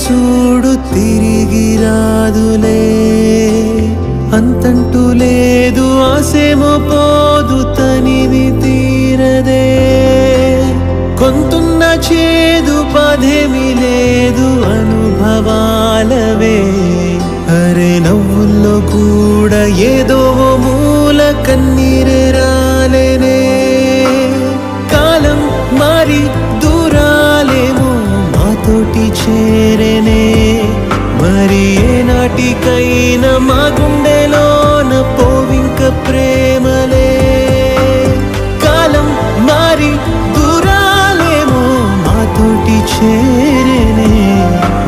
చూడు తిరిగి రాదులే, అంతంటూ లేదు ఆసేమో పోదు తనివి తీరదే, కొంతున్న చేదు పదేమి లేదు అనుభవాలవే. అరే నవ్వుల్లో కూడా ఏదో మూల కన్నీరే రాలేనే, కాలం మారి దూరాలేమో మాతోటి చేరేనే, మరి ఏనాటికైనా మా గుండెలోన పోవింక ప్రేమలే. కాలం మారి దూరాలేమో మాతోటి చేరేనే,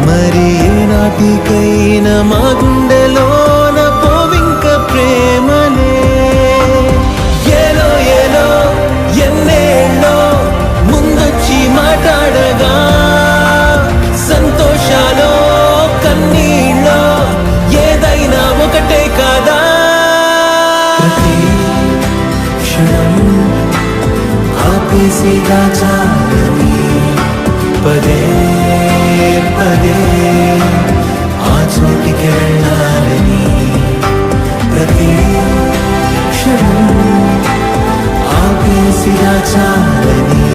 మరి ఏనాటికైనా మా గుండెలోన పోవింక ప్రేమలే. ఏలో ఏలో ఎన్నేళ్ళో ముందొచ్చి మాట్లాడగా, సంతోషాలో కన్నీళ్ళో ఏదైనా ఒకటే కాదా. ప్రతి క్షణం ఆపేసి దాచాలని, పదే పదే ఆ చోటికి వెళ్ళాలని. ప్రతి క్షణం ఆపేసి దాచాలని,